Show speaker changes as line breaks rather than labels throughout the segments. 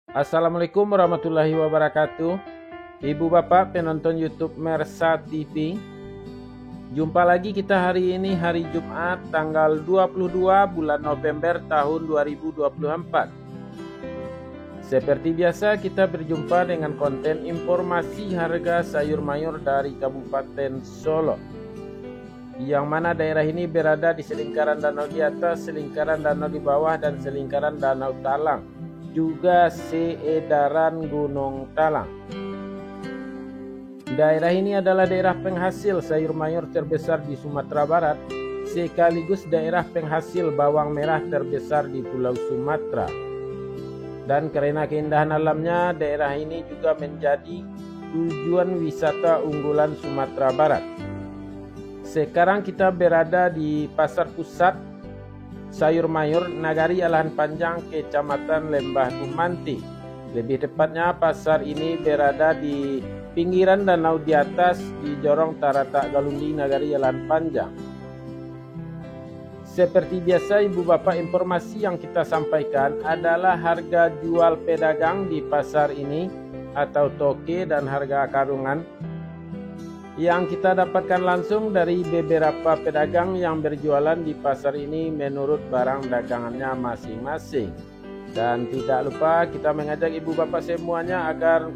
Assalamualaikum warahmatullahi wabarakatuh. Ibu bapak penonton YouTube Mersa TV. Jumpa lagi kita hari ini, hari Jumat tanggal 22 bulan November tahun 2024. Seperti biasa kita berjumpa dengan konten informasi harga sayur mayur dari Kabupaten Solo, yang mana daerah ini berada di selingkaran danau di atas, selingkaran danau di bawah, dan selingkaran danau Talang, juga seedaran Gunung Talang. Daerah ini adalah daerah penghasil sayur mayur terbesar di Sumatera Barat, sekaligus daerah penghasil bawang merah terbesar di Pulau Sumatera. Dan karena keindahan alamnya, daerah ini juga menjadi tujuan wisata unggulan Sumatera Barat. Sekarang kita berada di Pasar Pusat Sayur Mayur Nagari Alahan Panjang, Kecamatan Lembah Gumanti. Lebih tepatnya pasar ini berada di pinggiran danau di atas di Jorong Taratak Galundi Nagari Alahan Panjang. Seperti biasa ibu bapak, informasi yang kita sampaikan adalah harga jual pedagang di pasar ini atau toke dan harga karungan yang kita dapatkan langsung dari beberapa pedagang yang berjualan di pasar ini menurut barang dagangannya masing-masing. Dan tidak lupa kita mengajak ibu bapak semuanya agar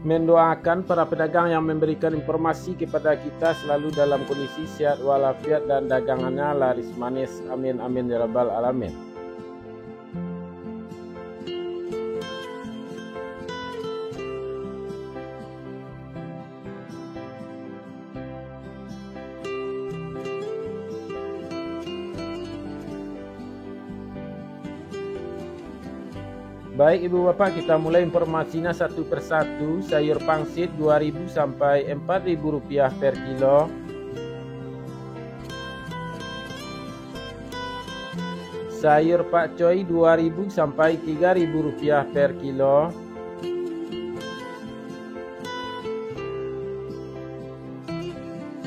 mendoakan para pedagang yang memberikan informasi kepada kita selalu dalam kondisi sehat walafiat dan dagangannya laris manis. Amin amin ya rabbal alamin. Baik ibu bapak, kita mulai informasinya satu persatu. Sayur pangsit 2.000 sampai 4.000 rupiah per kilo. Sayur pakcoy 2.000 sampai 3.000 rupiah per kilo.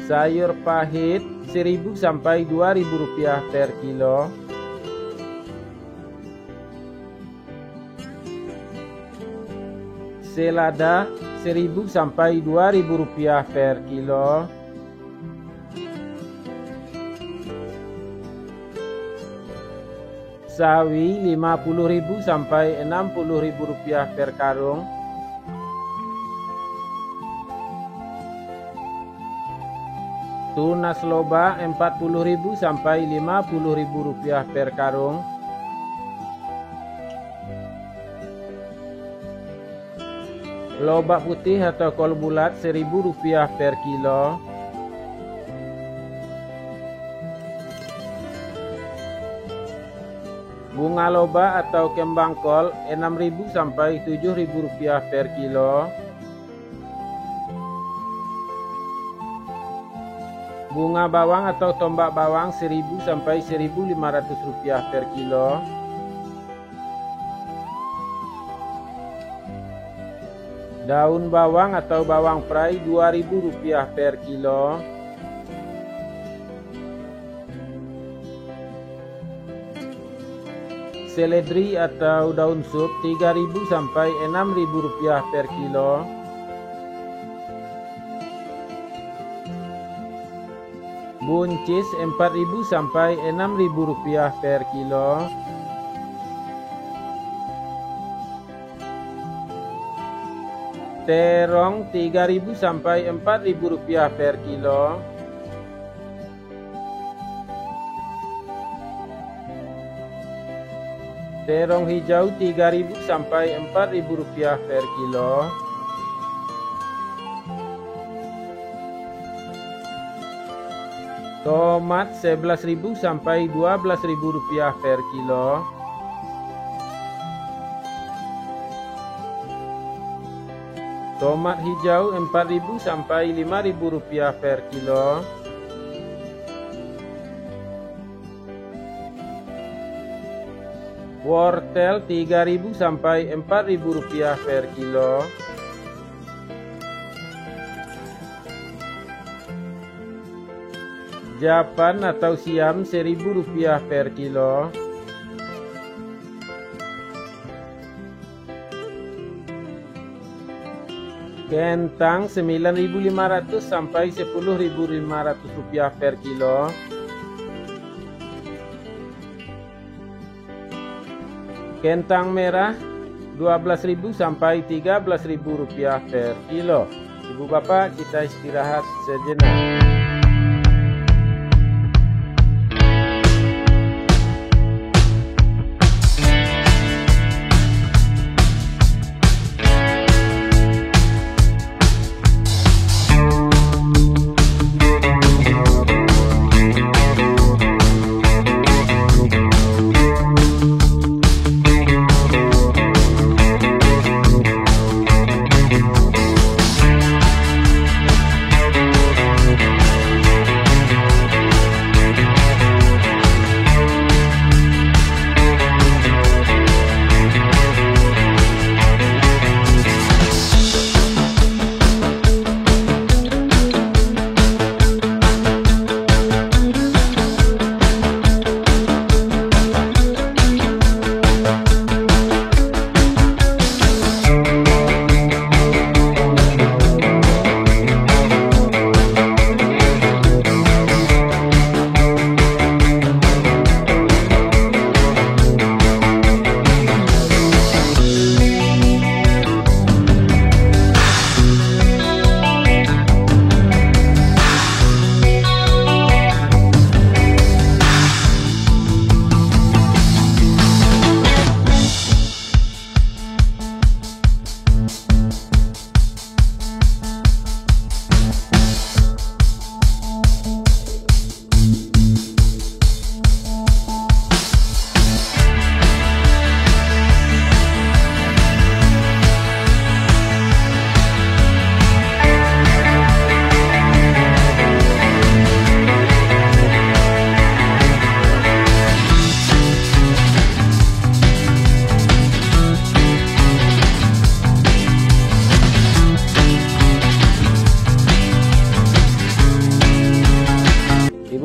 Sayur pahit 1.000 sampai 2.000 rupiah per kilo. Selada 1.000 sampai 2.000 rupiah per kilo. Sawi 50.000 sampai 60.000 rupiah per karung. Tunas loba 40.000 sampai 50.000 rupiah per karung. Lobak putih atau kol bulat 1.000 rupiah per kilo. Bunga loba atau kembang kol 6.000 sampai 7.000 rupiah per kilo. Bunga bawang atau tombak bawang 1.000 sampai 1.500 rupiah per kilo. Daun bawang atau bawang prei 2.000 rupiah per kilo. Seledri atau daun sup 3.000 sampai 6.000 rupiah per kilo. Buncis 4.000 sampai 6.000 rupiah per kilo. Terong 3.000 sampai 4.000 rupiah per kilo. Terong hijau 3.000 sampai 4.000 rupiah per kilo. Tomat 11.000 sampai 12.000 rupiah per kilo. Tomat hijau 4.000 sampai 5.000 rupiah per kilo. Wortel 3.000 sampai 4.000 rupiah per kilo. Japan atau siam 1.000 rupiah per kilo. Kentang 9.500 sampai 10.500 rupiah per kilo. Kentang merah 12.000 sampai 13.000 rupiah per kilo. Ibu bapak, kita istirahat sejenak.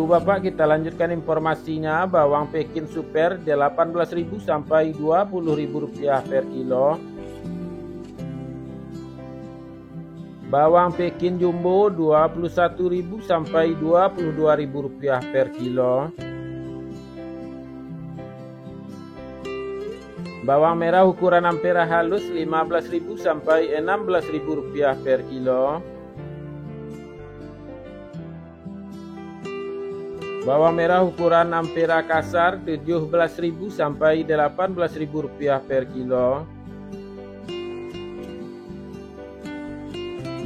Bapak, kita lanjutkan informasinya. Bawang Pekin Super 18.000 sampai 20.000 rupiah per kilo. Bawang Pekin Jumbo 21.000 sampai 22.000 rupiah per kilo. Bawang merah ukuran ampera halus 15.000 sampai 16.000 rupiah per kilo. Bawang merah ukuran ampera kasar 17.000 sampai 18.000 rupiah per kilo.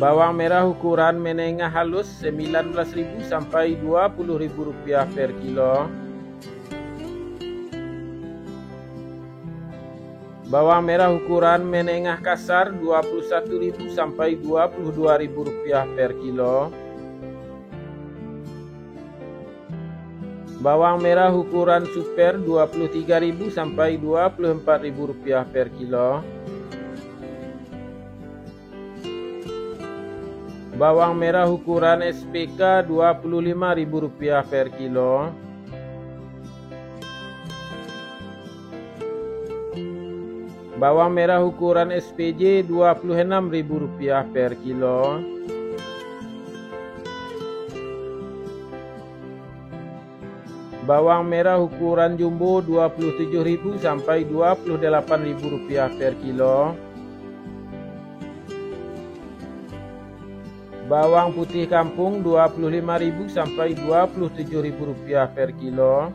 Bawang merah ukuran menengah halus 19.000 sampai 20.000 rupiah per kilo. Bawang merah ukuran menengah kasar 21.000 sampai 22.000 rupiah per kilo. Bawang merah ukuran super 23.000 sampai 24.000 rupiah per kilo. Bawang merah ukuran SPK 25.000 rupiah per kilo. Bawang merah ukuran SPJ 26.000 rupiah per kilo. Bawang merah ukuran jumbo 27.000 sampai 28.000 rupiah per kilo. Bawang putih kampung 25.000 sampai 27.000 rupiah per kilo.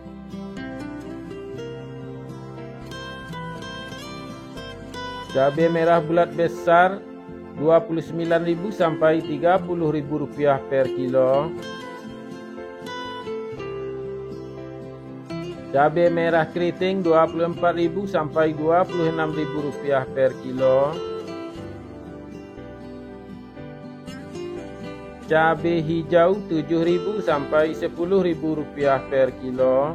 Cabai merah bulat besar 29.000 sampai 30.000 rupiah per kilo. Cabai merah keriting 24.000 sampai 26.000 rupiah per kilo. Cabai hijau 7.000 sampai 10.000 rupiah per kilo.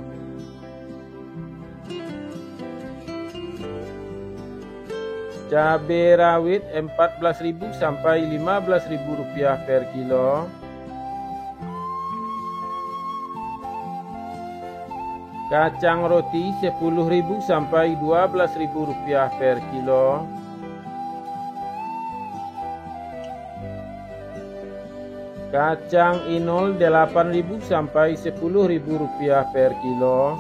Cabai rawit 14.000 sampai 15.000 rupiah per kilo. Kacang roti 10.000 sampai 12.000 rupiah per kilo. Kacang inol 8.000 sampai 10.000 rupiah per kilo.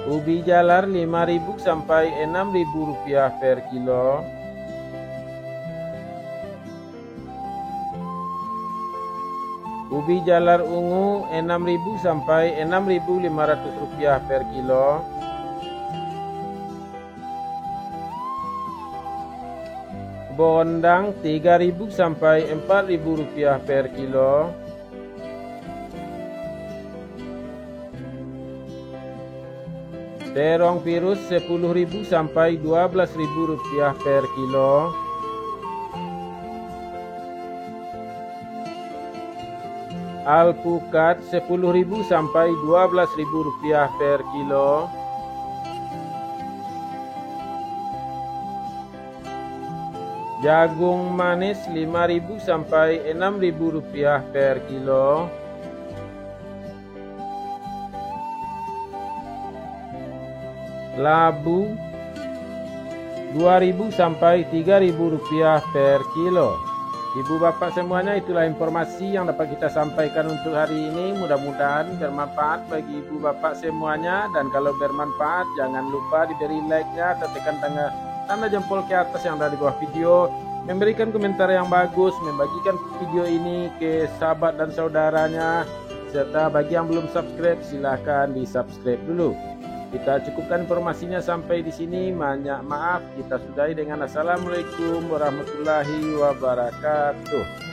Ubi jalar 5.000 sampai 6.000 rupiah per kilo. Ubi jalar ungu 6.000 sampai 6.500 rupiah per kilo. Bondang 3.000 sampai 4.000 rupiah per kilo. Terong virus 10.000 sampai 12.000 rupiah per kilo. Alpukat 10.000 sampai 12.000 rupiah per kilo. Jagung manis 5.000 sampai 6.000 rupiah per kilo. Labu 2.000 sampai 3.000 rupiah per kilo. Ibu bapak semuanya, itulah informasi yang dapat kita sampaikan untuk hari ini. Mudah-mudahan bermanfaat bagi ibu bapak semuanya. Dan kalau bermanfaat, jangan lupa diberi like-nya atau tekan tanda jempol ke atas yang ada di bawah video, memberikan komentar yang bagus, membagikan video ini ke sahabat dan saudaranya, serta bagi yang belum subscribe silahkan di subscribe dulu. Kita cukupkan informasinya sampai di sini. Banyak maaf, kita sudahi dengan assalamualaikum warahmatullahi wabarakatuh.